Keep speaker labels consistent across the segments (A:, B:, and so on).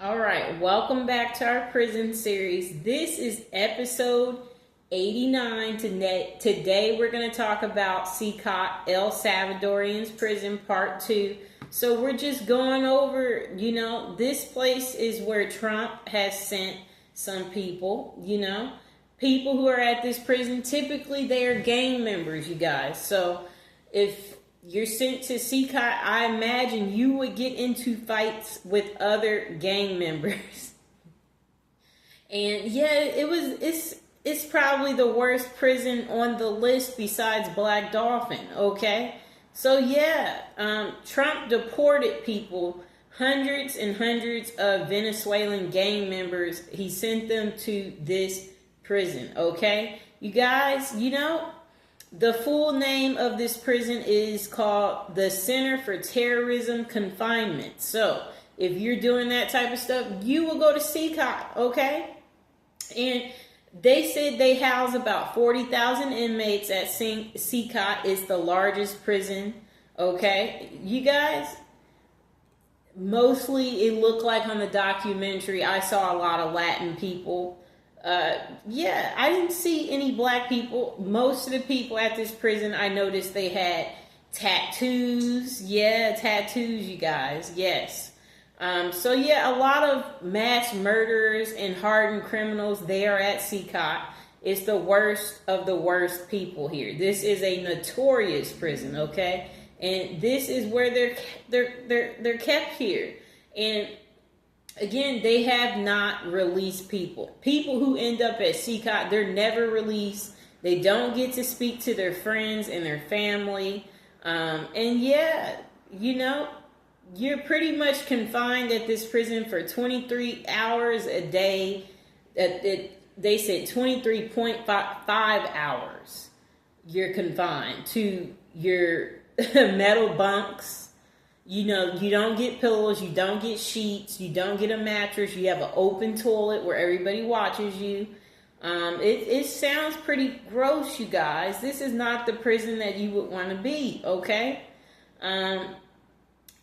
A: All right, welcome back to our prison series. This is episode 89. Today we're going to talk about Cecot, El Salvadorian's prison part 2. So we're just going over, this place is where Trump has sent some people, people who are at this prison. Typically they are gang members, you guys. So if you're sent to Cecot, I imagine you would get into fights with other gang members. And yeah, it's probably the worst prison on the list besides Black Dolphin, okay? So yeah, Trump deported people, hundreds and hundreds of Venezuelan gang members. He sent them to this prison, okay? You guys, the full name of this prison is called the Center for Terrorism Confinament. So, if you're doing that type of stuff, you will go to Cecot, okay? And they said they house about 40,000 inmates at Cecot. It's the largest prison, okay? You guys, mostly it looked like on the documentary, I saw a lot of Latin people. Yeah, I didn't see any black people. Most of the people at this prison, I noticed they had tattoos. Yeah, tattoos, you guys. Yes. So yeah, a lot of mass murderers and hardened criminals, they are at Cecot. It's the worst of the worst people here. This is a notorious prison, okay? And this is where they're kept here. And again, they have not released people. People who end up at Cecot, they're never released. They don't get to speak to their friends and their family. And yeah, you're pretty much confined at this prison for 23 hours a day. They said 23.5 hours you're confined to your metal bunks. You don't get pillows, you don't get sheets, you don't get a mattress, you have an open toilet where everybody watches you. It sounds pretty gross, you guys. This is not the prison that you would want to be, okay? The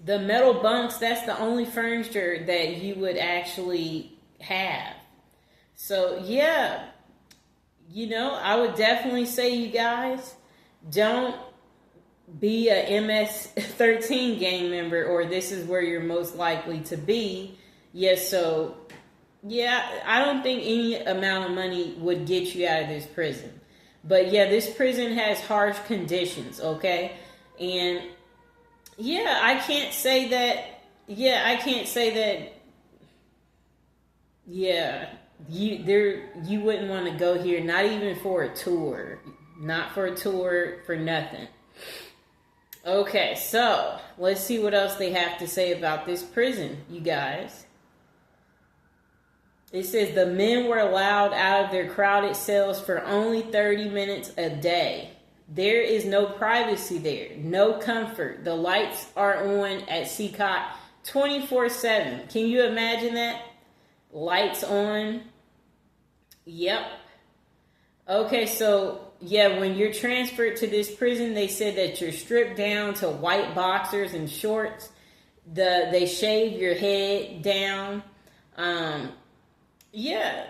A: metal bunks, that's the only furniture that you would actually have. So, yeah, I would definitely say, you guys, don't be a MS-13 gang member, or this is where you're most likely to be. Yes, so, yeah, I don't think any amount of money would get you out of this prison. But, yeah, this prison has harsh conditions, okay? And, yeah, I can't say that, you wouldn't want to go here, not even for a tour. Not for a tour, for nothing. Okay, so let's see what else they have to say about this prison, you guys. It says the men were allowed out of their crowded cells for only 30 minutes a day. There is no privacy there, no comfort. The lights are on at Cecot 24/7. Can you imagine that? Lights on. Yep. Okay, so yeah, when you're transferred to this prison, they said that you're stripped down to white boxers and shorts. They shave your head down. Yeah,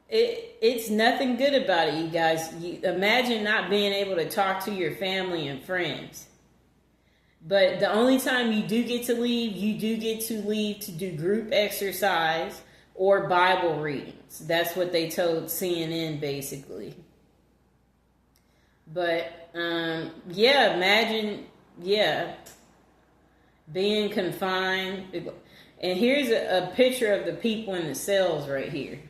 A: it's nothing good about it, you guys. Imagine not being able to talk to your family and friends. But the only time you do get to leave, to do group exercise or Bible readings. That's what they told CNN, basically. But, yeah, imagine, being confined. And here's a picture of the people in the cells right here.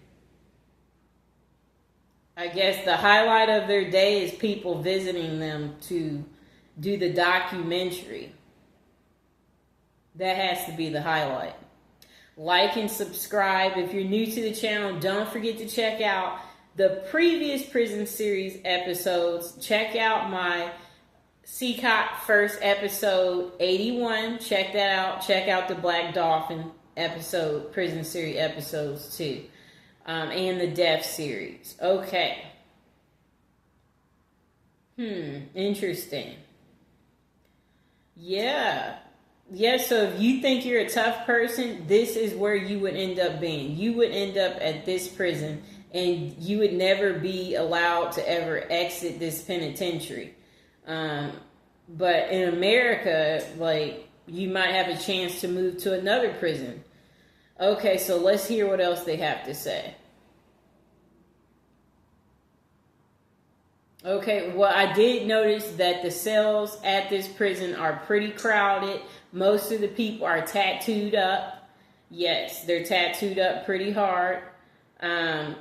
A: I guess the highlight of their day is people visiting them to do the documentary. That has to be the highlight. Like and subscribe. If you're new to the channel, don't forget to check out the previous prison series episodes. Check out my Cecot first episode 81. Check that out. Check out the Black Dolphin episode, prison series episodes too. And the death series. Okay. Interesting. Yeah. Yeah, so if you think you're a tough person, this is where you would end up being. You would end up at this prison, and you would never be allowed to ever exit this penitentiary. Um, but in America, like, you might have a chance to move to another prison. Okay, so let's hear what else they have to say. Okay, well, I did notice that the cells at this prison are pretty crowded. Most of the people are tattooed up. Yes, they're tattooed up pretty hard. Um,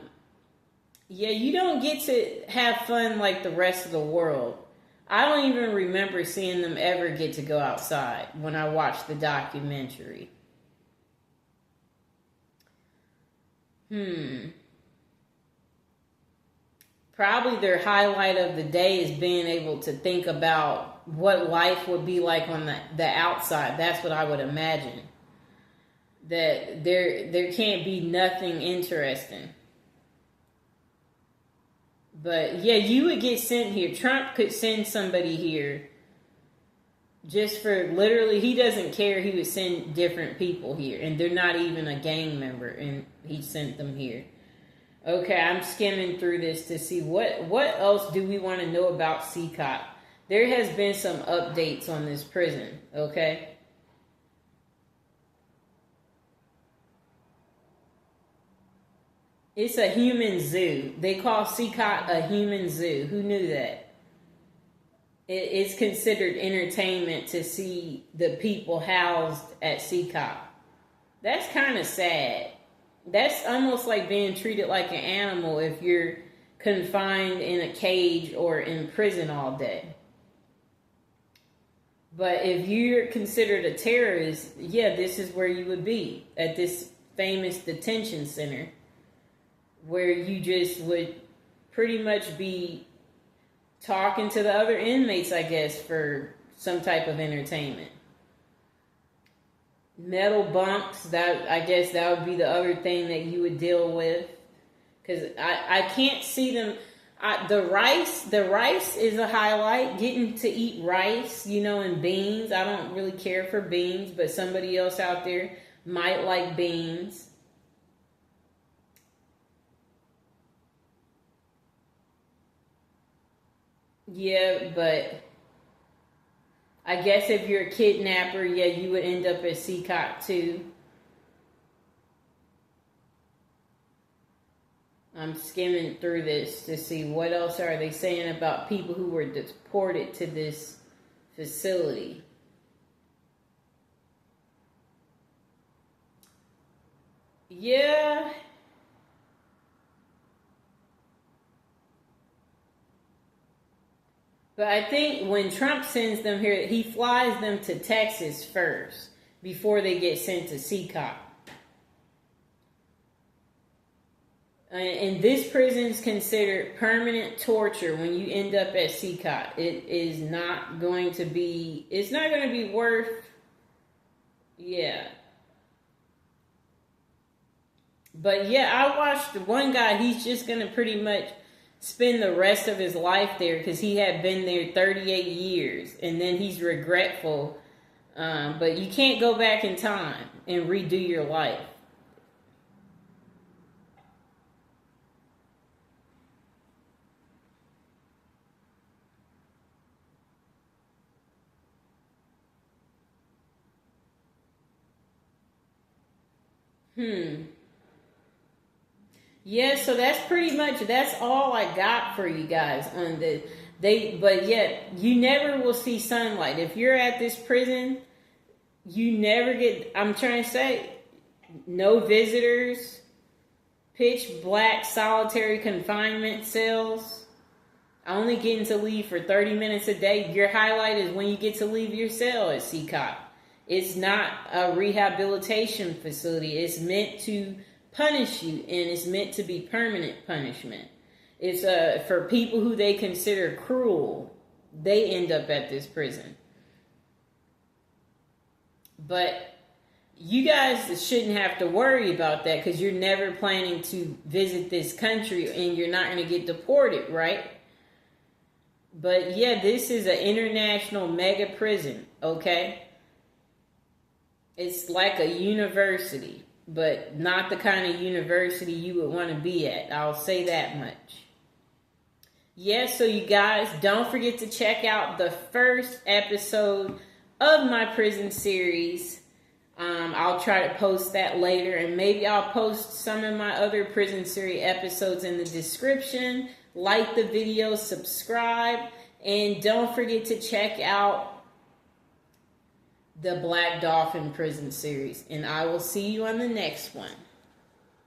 A: yeah, you don't get to have fun like the rest of the world. I don't even remember seeing them ever get to go outside when I watched the documentary. Hmm. Probably their highlight of the day is being able to think about what life would be like on the outside. That's what I would imagine. That there can't be nothing interesting. But yeah, you would get sent here. Trump could send somebody here just for literally, he doesn't care. He would send different people here, and they're not even a gang member, and he sent them here. Okay, I'm skimming through this to see what else do we want to know about Cecot. There has been some updates on this prison, okay? It's a human zoo. They call Cecot a human zoo. Who knew that? It's considered entertainment to see the people housed at Cecot. That's kind of sad. That's almost like being treated like an animal if you're confined in a cage or in prison all day. But if you're considered a terrorist, yeah, this is where you would be, at this famous detention center, where you just would pretty much be talking to the other inmates, I guess, for some type of entertainment. Metal bunks, that I guess that would be the other thing that you would deal with, because I can't see them. The rice is a highlight. Getting to eat rice, and beans. I don't really care for beans, but somebody else out there might like beans. Yeah, but I guess if you're a kidnapper, yeah, you would end up at Cecot too. I'm skimming through this to see what else are they saying about people who were deported to this facility. Yeah, but I think when Trump sends them here, he flies them to Texas first before they get sent to Cecot. And this prison is considered permanent torture when you end up at Cecot. It is not going to be, it's not going to be worth, yeah. But yeah, I watched one guy, he's just going to pretty much spend the rest of his life there because he had been there 38 years. And then he's regretful. But you can't go back in time and redo your life. Hmm. Yeah, so that's all I got for you guys on but yet you never will see sunlight. If you're at this prison, you never get, I'm trying to say, no visitors, pitch black solitary confinement cells, only getting to leave for 30 minutes a day. Your highlight is when you get to leave your cell at Cecot. It's not a rehabilitation facility. It's meant to punish you, and it's meant to be permanent punishment. It's for people who they consider cruel. They end up at this prison. But you guys shouldn't have to worry about that because you're never planning to visit this country and you're not going to get deported, right? But yeah, this is an international mega prison, okay? It's like a university, but not the kind of university you would want to be at. I'll say that much. Yes, so you guys, don't forget to check out the first episode of my prison series. I'll try to post that later, and maybe I'll post some of my other prison series episodes in the description. Like the video, subscribe, and don't forget to check out the Black Dolphin prison series. And I will see you on the next one.